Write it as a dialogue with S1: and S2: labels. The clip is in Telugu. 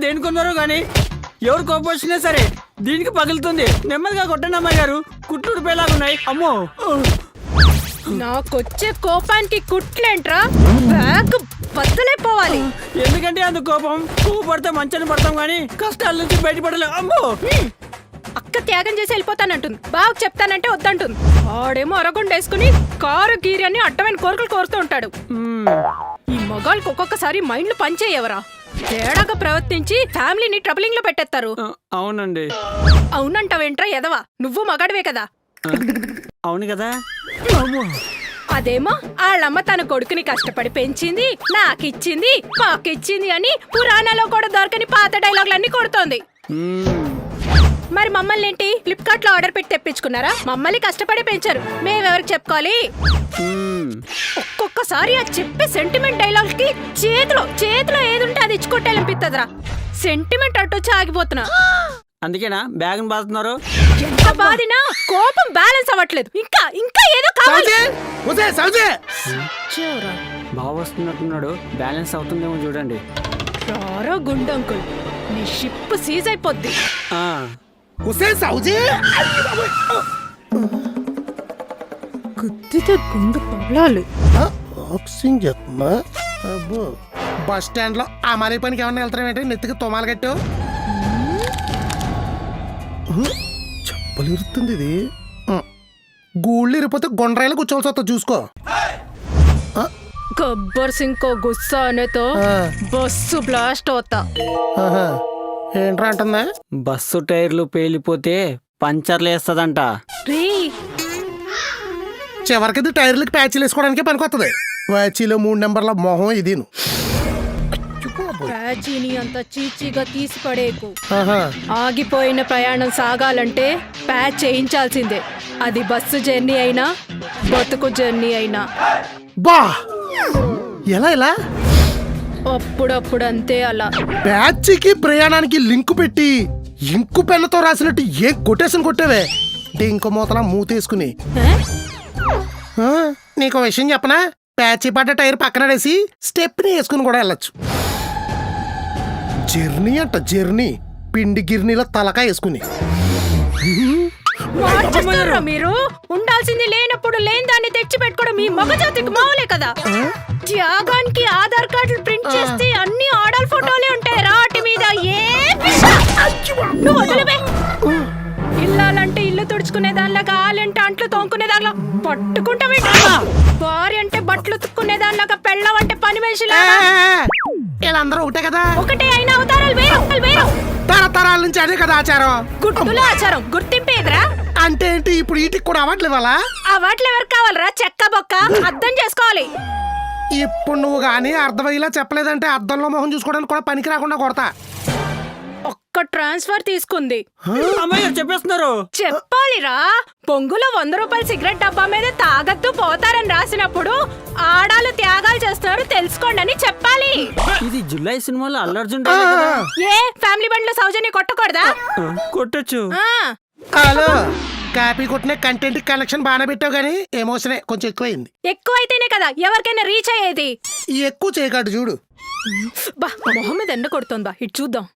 S1: దేనికొన్నారో గాని ఎవరు కోపం వచ్చినా సరే దీనికి పగులుతుంది. నెమ్మదిగా కొట్టండి అమ్మాయి గారు, కుట్లు ఉడిపోయేలాగున్నాయి. అమ్మో,
S2: నాకొచ్చే కోపానికి కుట్లేంట్రా, బ్యాగ్ బద్దలైపోవాలి.
S1: ఎందుకంటే అంత కోపడితే మంచాన్ని పడతాం గానీ కష్టాల నుంచి బయటపడలేం. అమ్మో,
S2: అక్క త్యాగం చేసి వెళ్ళిపోతానంటుంది, బాగా చెప్తానంటే వద్దంటుంది. ఆడేమో అరగుండేసుకుని కారు గీరి అని అడ్డమైన కోరికలు కోరుతూ ఉంటాడు. ఈ మగాళ్ళకి ఒక్కొక్కసారి మైండ్లు పనిచేయవరా, తేడాగా ప్రవర్తించి ఫ్యామిలీని ట్రబులింగ్ లో పెట్టేస్తారు.
S1: అవునండి.
S2: అవునంటావేంట్రా ఎదవా, నువ్వు మగాడివే కదా.
S1: అవును కదా.
S2: అదేమో వాళ్ళమ్మ తన కొడుకుని కష్టపడి పెంచింది, నాకిచ్చింది, మాకిచ్చింది అని పురాణాలో కూడా దొరకని పాత డైలాగులన్నీ కొడుతోంది. మరి మమ్మల్ని ఏంటి ఫ్లిప్కార్ట్ లో ఆర్డర్ పెట్టి తెప్పించుకున్నారా? మమ్మల్ని కష్టపడి పెంచారు, మేమెవరికి చెప్పుకోవాలి? ఒక్కొక్కసారి ఆ చెప్పే సెంటిమెంట్ డైలాగ్ కి చేతిలో ఏదుంటే అది ఇచ్చుకొట్టాలనిపిస్తుందిరా. సెంటిమెంట్ అట్టొచ్చి ఆగిపోతున్నా.
S1: అందుకేనా బ్యాగ్ బాదుతున్నారు?
S2: ఎంత బాదినా కోపం బ్యాలెన్స్ అవ్వట్లేదు. ఇంకా ఏదో కావాలి.
S1: బాగా వస్తున్నట్టున్నాడు, బ్యాలెన్స్ అవుతుందేమో చూడండి.
S2: రారో గుండంకుల్, నీ షిప్ సీజ్ అయిపోద్ది. గుద్దితే గుండు పగలాలి.
S3: బస్ స్టాండ్ లో ఆ మరీ పనికి ఏమన్నా వెళ్తారేంటి? నెత్తికి తుమాలు కట్టావు, చెప్పలు ఇరుతుంది ఇది. గూళ్ళు ఇరిపోతే గుండ్రాయిలు కూర్చోవలసి వస్తా, చూసుకో.
S2: గబ్బర్ సింగ్ కో గుస్సా అనేతో బస్సు బ్లాస్ట్ అవుతా.
S3: ఏంట్రా అంటుందా?
S1: బస్సు టైర్లు పేలిపోతే పంచర్లు వేస్తదంట.
S3: చివరికి ఇది టైర్లకి ప్యాచీలు వేసుకోవడానికే పనికొస్తుంది. ప్యాచీలో 3 నెంబర్ల మొహం ఇది.
S2: ప్యాచీని అంత చీచీగా తీసి పడేకు. ఆగిపోయిన ప్రయాణం సాగాలంటే ప్యాచ్ చేయించాల్సిందే. అది బస్సు జర్నీ అయినా బతుకు జర్నీ అయినా.
S3: బా ఎలా
S2: అప్పుడప్పుడు అంతే అలా.
S3: ప్యాచీకి ప్రయాణానికి లింకు పెట్టి ఇంకు పెన్నుతో రాసినట్టు ఏ కొటేషన్ కొట్టావే? ఇంకో మూతలా మూతేసుకుని. నీకు విషయం చెప్పనా? ప్యాచీ పడ్డ టైర్ పక్కనడేసి స్టెప్ని వేసుకుని కూడా వెళ్ళొచ్చు. జర్నీ అంట జర్నీ, పిండి గిర్నీలో తలకాయ వేసుకుని.
S2: మీరు ఉండాల్సింది లేనప్పుడు లేని దాన్ని తెచ్చి పెట్టుకోవడం మీ మగజాతికి మామూలే కదా. త్యాగానికి ఆధార్ కార్డులు ప్రింట్ చేస్తే అన్ని ఆడల్ ఫోటోలే ఉంటాయి రాటి మీద. ఇల్లాలంటే ఇల్లు తుడుచుకునే దానిలాగా, ఆలంటే అంట్లు తోముకునే దానిలా పట్టుకుంటామే. భార్య అంటే బట్టలు ఉతుక్కునే దానిలాగా, పెళ్ళం అంటే పని మనిషిలా.
S3: వీళ్ళందరూ ఒకటే కదా.
S2: ఒకటే అయినా అవతారాలు వేరు.
S3: తరతరాల నుంచి అదే కదా ఆచారం.
S2: గుర్తుల ఆచారం గుర్తింపేదిరా.
S3: అంటే ఏంటి ఇప్పుడు వీటికి కూడా అవార్డులు ఇవ్వాలా?
S2: అవార్డులు ఎవరికి కావాలరా? చెక్క బొక్క అర్థం చేసుకోవాలి.
S3: ఇప్పుడు నువ్వు గానీ అర్థమయ్యేలా చెప్పలేదంటే అద్దంలో మొహం చూసుకోవడానికి కూడా పనికి రాకుండా కొడతా.
S2: ఒక్క ట్రాన్స్ఫర్ తీసుకుంది.
S1: అమ్మాయి చెప్పేస్తున్నారు.
S2: చెప్పాలిరా. పొంగులో 100 రూపాయల సిగరెట్ డబ్బా మీద తాగద్దు పోతారని రాసినప్పుడు ఆడాలు త్యాగాలు చేస్తున్నారు తెలుసుకోండి అని చెప్పాలి.
S1: ఇది జులై సినిమాలో అల్లు అర్జున్.
S2: ఏ ఫ్యామిలీ బండ్లో సౌజన్య కొట్టకూడదా?
S1: కొట్టచ్చు.
S3: హలో, కాపీ కొట్టిన కంటెంట్ కలెక్షన్ బాగానే పెట్టావు గానీ ఎమోషనే కొంచెం ఎక్కువైంది.
S2: ఎక్కువైతేనే కదా ఎవరికైనా రీచ్ అయ్యేది.
S3: ఎక్కువ చేయకాడు చూడు.
S2: బా మొహం మీద ఎండ కొడుతుందా, ఇటు చూద్దాం.